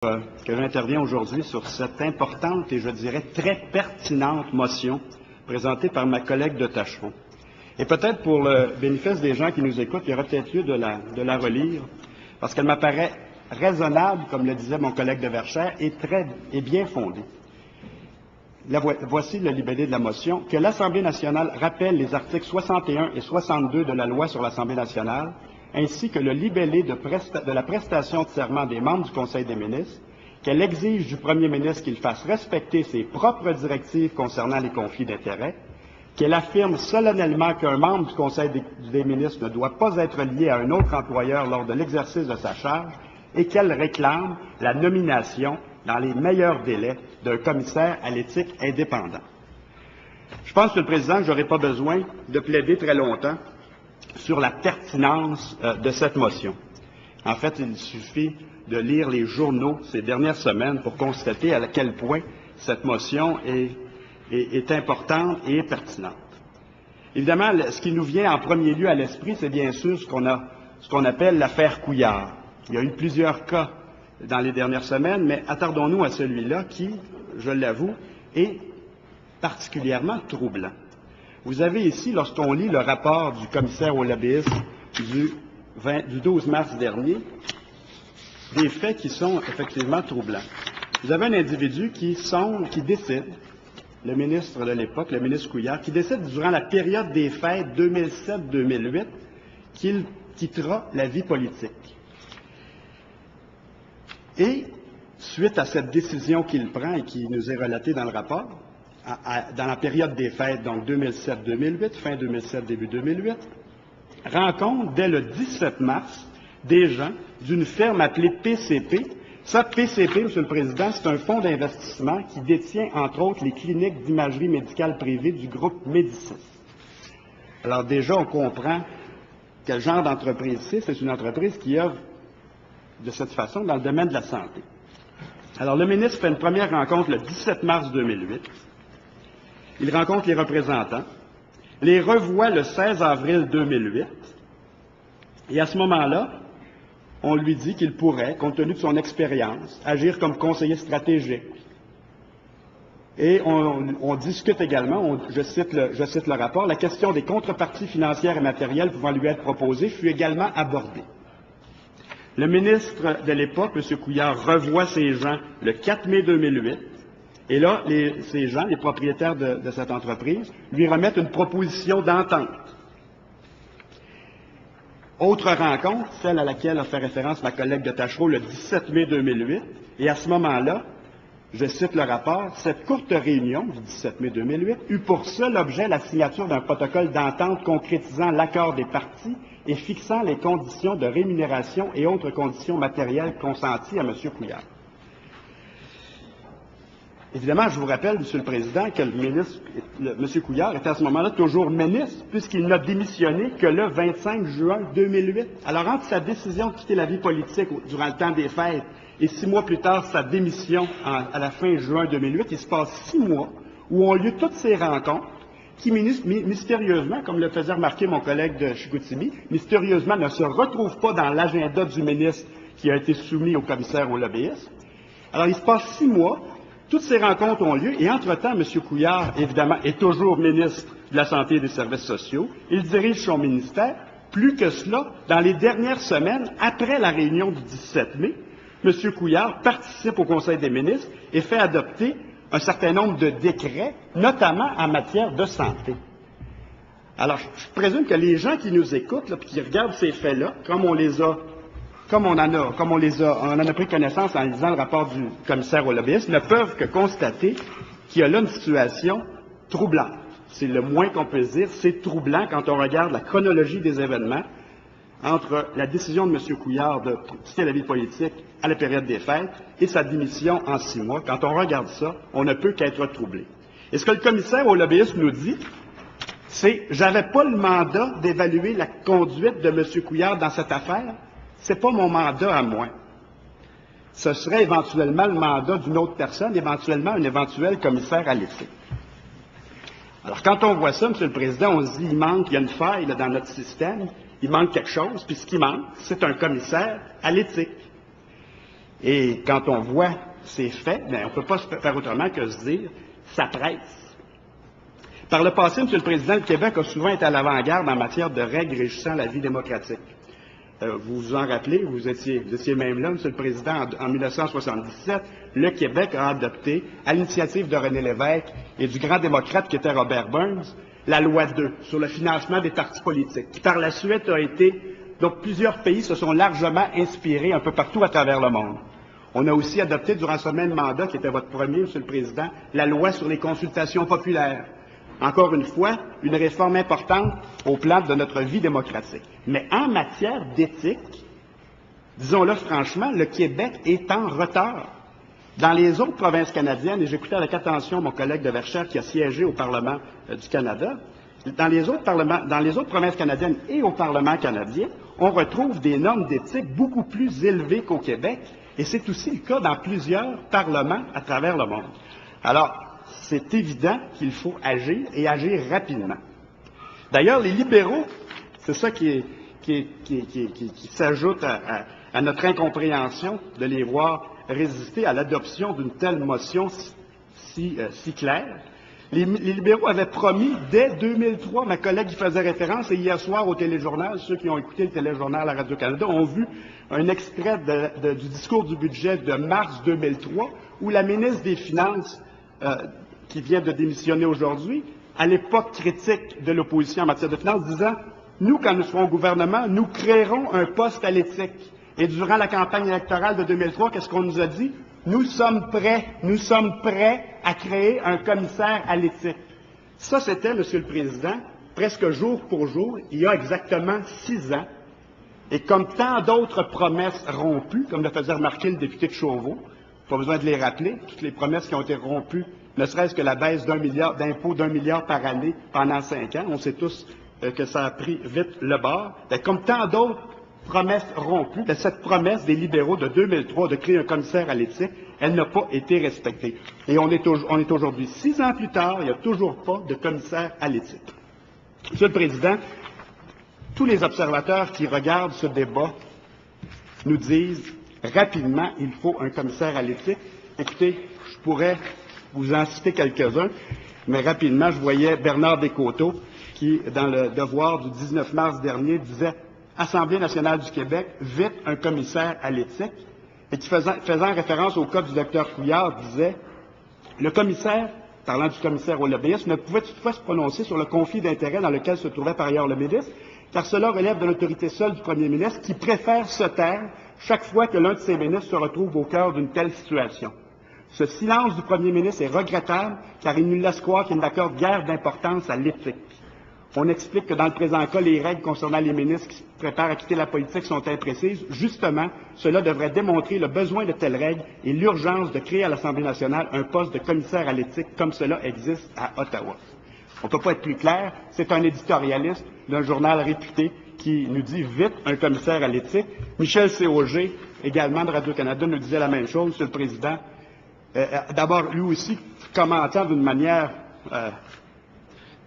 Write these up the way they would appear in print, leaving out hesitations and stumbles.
Que j'interviens aujourd'hui sur cette importante et je dirais très pertinente motion présentée par ma collègue de Tachereau. Et peut-être pour le bénéfice des gens qui nous écoutent, il y aurait peut-être lieu de la relire, parce qu'elle m'apparaît raisonnable, comme le disait mon collègue de Verchères, et bien fondée. Voici le libellé de la motion. Que l'Assemblée nationale rappelle les articles 61 et 62 de la loi sur l'Assemblée nationale, ainsi que le libellé de la prestation de serment des membres du Conseil des ministres, qu'elle exige du premier ministre qu'il fasse respecter ses propres directives concernant les conflits d'intérêts, qu'elle affirme solennellement qu'un membre du Conseil des ministres ne doit pas être lié à un autre employeur lors de l'exercice de sa charge, et qu'elle réclame la nomination, dans les meilleurs délais, d'un commissaire à l'éthique indépendant. Je pense, Monsieur le Président, que je n'aurai pas besoin de plaider très longtemps sur la pertinence de cette motion. En fait, il suffit de lire les journaux ces dernières semaines pour constater à quel point cette motion est importante et est pertinente. Évidemment, ce qui nous vient en premier lieu à l'esprit, c'est bien sûr ce qu'on appelle l'affaire Couillard. Il y a eu plusieurs cas dans les dernières semaines, mais attardons-nous à celui-là qui, je l'avoue, est particulièrement troublant. Vous avez ici, lorsqu'on lit le rapport du commissaire au lobbyisme du 12 mars dernier, des faits qui sont effectivement troublants. Vous avez un individu qui décide, le ministre de l'époque, le ministre Couillard, qui décide durant la période des fêtes 2007-2008 qu'il quittera la vie politique. Et, suite à cette décision qu'il prend et qui nous est relatée dans le rapport, dans la période des fêtes, donc 2007-2008, fin 2007, début 2008, rencontre dès le 17 mars des gens d'une firme appelée PCP. Ça, PCP, Monsieur le Président, c'est un fonds d'investissement qui détient, entre autres, les cliniques d'imagerie médicale privée du groupe Médicis. Alors déjà, on comprend quel genre d'entreprise c'est. C'est une entreprise qui œuvre de cette façon dans le domaine de la santé. Alors, le ministre fait une première rencontre le 17 mars 2008. Il rencontre les représentants, les revoit le 16 avril 2008, et à ce moment-là, on lui dit qu'il pourrait, compte tenu de son expérience, agir comme conseiller stratégique. Et on discute également, je cite le rapport, la question des contreparties financières et matérielles pouvant lui être proposées fut également abordée. Le ministre de l'époque, M. Couillard, revoit ces gens le 4 mai 2008, et là, ces gens, les propriétaires de cette entreprise, lui remettent une proposition d'entente. Autre rencontre, celle à laquelle a fait référence ma collègue de Tachereau le 17 mai 2008, et à ce moment-là, je cite le rapport, cette courte réunion du 17 mai 2008 eut pour seul objet la signature d'un protocole d'entente concrétisant l'accord des parties et fixant les conditions de rémunération et autres conditions matérielles consenties à M. Couillard. Évidemment, je vous rappelle, Monsieur le Président, que M. Couillard était à ce moment-là toujours ministre, puisqu'il n'a démissionné que le 25 juin 2008. Alors, entre sa décision de quitter la vie politique durant le temps des fêtes et 6 mois plus tard, sa démission à la fin juin 2008, il se passe 6 mois où ont lieu toutes ces rencontres qui, mystérieusement, comme le faisait remarquer mon collègue de Chicoutimi, mystérieusement ne se retrouvent pas dans l'agenda du ministre qui a été soumis au commissaire au lobbyisme. Alors, il se passe 6 mois. Toutes ces rencontres ont lieu et, entre-temps, M. Couillard, évidemment, est toujours ministre de la Santé et des Services sociaux. Il dirige son ministère. Plus que cela, dans les dernières semaines, après la réunion du 17 mai, M. Couillard participe au Conseil des ministres et fait adopter un certain nombre de décrets, notamment en matière de santé. Alors, je présume que les gens qui nous écoutent, là, puis qui regardent ces faits-là, comme on en a pris connaissance en lisant le rapport du commissaire au lobbyisme, ne peuvent que constater qu'il y a là une situation troublante. C'est le moins qu'on peut dire, c'est troublant quand on regarde la chronologie des événements entre la décision de M. Couillard de quitter la vie politique à la période des fêtes et sa démission en 6 mois. Quand on regarde ça, on ne peut qu'être troublé. Et ce que le commissaire au lobbyisme nous dit, c'est « J'avais pas le mandat d'évaluer la conduite de M. Couillard dans cette affaire. Ce n'est pas mon mandat à moi. Ce serait éventuellement le mandat d'une autre personne, éventuellement un éventuel commissaire à l'éthique. » Alors, quand on voit ça, M. le Président, on se dit, il y a une faille là, dans notre système, il manque quelque chose, puis ce qui manque, c'est un commissaire à l'éthique. Et quand on voit ces faits, on ne peut pas faire autrement que se dire « ça presse ». Par le passé, M. le Président, le Québec a souvent été à l'avant-garde en matière de règles régissant la vie démocratique. Vous vous en rappelez, vous étiez même là, M. le Président, en 1977, le Québec a adopté, à l'initiative de René Lévesque et du grand démocrate qui était Robert Burns, la loi 2 sur le financement des partis politiques, qui par la suite a été, donc plusieurs pays se sont largement inspirés un peu partout à travers le monde. On a aussi adopté durant ce même mandat, qui était votre premier, M. le Président, la loi sur les consultations populaires. Encore une fois, une réforme importante au plan de notre vie démocratique. Mais en matière d'éthique, disons-le franchement, le Québec est en retard. Dans les autres provinces canadiennes, et j'écoutais avec attention mon collègue de Verchères qui a siégé au Parlement du Canada, dans les autres provinces canadiennes et au Parlement canadien, on retrouve des normes d'éthique beaucoup plus élevées qu'au Québec, et c'est aussi le cas dans plusieurs parlements à travers le monde. Alors, c'est évident qu'il faut agir et agir rapidement. D'ailleurs, les libéraux, c'est ça qui s'ajoute à notre incompréhension de les voir résister à l'adoption d'une telle motion si claire. Les libéraux avaient promis dès 2003, ma collègue y faisait référence, et hier soir au téléjournal, ceux qui ont écouté le téléjournal à Radio-Canada ont vu un extrait du discours du budget de mars 2003, où la ministre des Finances, qui vient de démissionner aujourd'hui, à l'époque critique de l'opposition en matière de finances, disant « Nous, quand nous serons au gouvernement, nous créerons un poste à l'éthique. » Et durant la campagne électorale de 2003, qu'est-ce qu'on nous a dit? Nous sommes prêts à créer un commissaire à l'éthique. Ça, c'était, Monsieur le Président, presque jour pour jour, il y a exactement 6 ans. Et comme tant d'autres promesses rompues, comme le faisait remarquer le député de Chauveau, pas besoin de les rappeler, toutes les promesses qui ont été rompues, ne serait-ce que la baisse d'impôts d'1 milliard par année pendant 5 ans, on sait tous que ça a pris vite le bord. Comme tant d'autres promesses rompues, cette promesse des libéraux de 2003 de créer un commissaire à l'éthique, elle n'a pas été respectée. Et on est aujourd'hui 6 ans plus tard, il n'y a toujours pas de commissaire à l'éthique. Monsieur le Président, tous les observateurs qui regardent ce débat nous disent rapidement, il faut un commissaire à l'éthique. Écoutez, je pourrais vous en citer quelques-uns, mais rapidement, je voyais Bernard Descoteaux qui, dans le Devoir du 19 mars dernier, disait « Assemblée nationale du Québec, vite un commissaire à l'éthique », et qui, faisant référence au cas du docteur Couillard, disait « Le commissaire, parlant du commissaire au lobbyisme, ne pouvait toutefois se prononcer sur le conflit d'intérêts dans lequel se trouvait par ailleurs le ministre, car cela relève de l'autorité seule du premier ministre qui préfère se taire chaque fois que l'un de ses ministres se retrouve au cœur d'une telle situation. Ce silence du premier ministre est regrettable, car il nous laisse croire qu'il n'accorde guère d'importance à l'éthique. On explique que dans le présent cas, les règles concernant les ministres qui se préparent à quitter la politique sont imprécises. Justement, cela devrait démontrer le besoin de telles règles et l'urgence de créer à l'Assemblée nationale un poste de commissaire à l'éthique comme cela existe à Ottawa. On ne peut pas être plus clair, c'est un éditorialiste d'un journal réputé qui nous dit vite un commissaire à l'éthique. Michel Cauger, également de Radio-Canada, nous disait la même chose, Monsieur le Président. D'abord, lui aussi, commentant d'une manière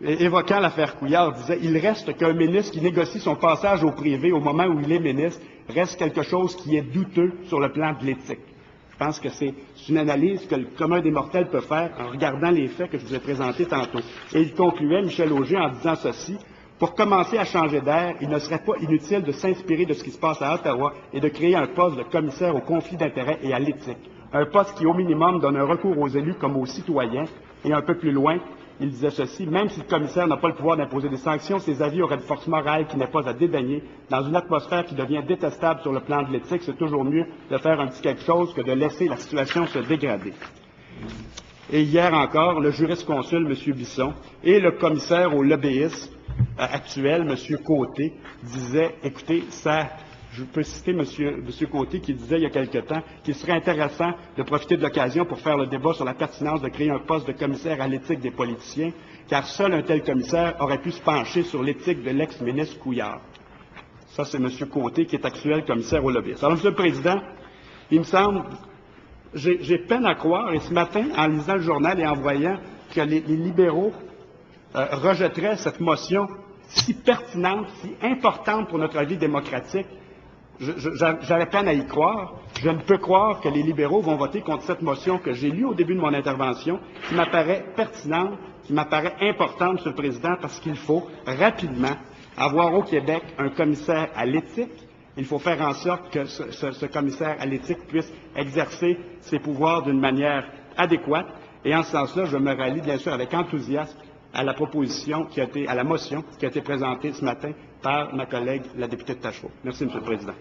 évoquant l'affaire Couillard, disait « Il reste qu'un ministre qui négocie son passage au privé au moment où il est ministre reste quelque chose qui est douteux sur le plan de l'éthique. » Je pense que c'est une analyse que le commun des mortels peut faire en regardant les faits que je vous ai présentés tantôt. Et il concluait, Michel Auger, en disant ceci: « Pour commencer à changer d'air, il ne serait pas inutile de s'inspirer de ce qui se passe à Ottawa et de créer un poste de commissaire au conflit d'intérêts et à l'éthique. Un poste qui, au minimum, donne un recours aux élus comme aux citoyens. » Et un peu plus loin, il disait ceci: « Même si le commissaire n'a pas le pouvoir d'imposer des sanctions, ses avis auraient de force morale qui n'est pas à dédaigner. Dans une atmosphère qui devient détestable sur le plan de l'éthique, c'est toujours mieux de faire un petit quelque chose que de laisser la situation se dégrader. » Et hier encore, le jurisconsulte, M. Bisson, et le commissaire au lobbyisme actuel, M. Côté, disaient, écoutez, je peux citer M. Côté qui disait il y a quelque temps qu'il serait intéressant de profiter de l'occasion pour faire le débat sur la pertinence de créer un poste de commissaire à l'éthique des politiciens, car seul un tel commissaire aurait pu se pencher sur l'éthique de l'ex-ministre Couillard. Ça, c'est M. Côté qui est actuel commissaire au lobbyisme. Alors, M. le Président, il me semble, j'ai peine à croire, et ce matin, en lisant le journal et en voyant que les libéraux rejetteraient cette motion si pertinente, si importante pour notre vie démocratique, j'avais peine à y croire. Je ne peux croire que les libéraux vont voter contre cette motion que j'ai lue au début de mon intervention, qui m'apparaît pertinente, qui m'apparaît importante, Monsieur le Président, parce qu'il faut rapidement avoir au Québec un commissaire à l'éthique. Il faut faire en sorte que ce commissaire à l'éthique puisse exercer ses pouvoirs d'une manière adéquate. Et en ce sens-là, je me rallie bien sûr avec enthousiasme à la motion qui a été présentée ce matin par ma collègue, la députée de Tachereau. Merci, Monsieur le Président.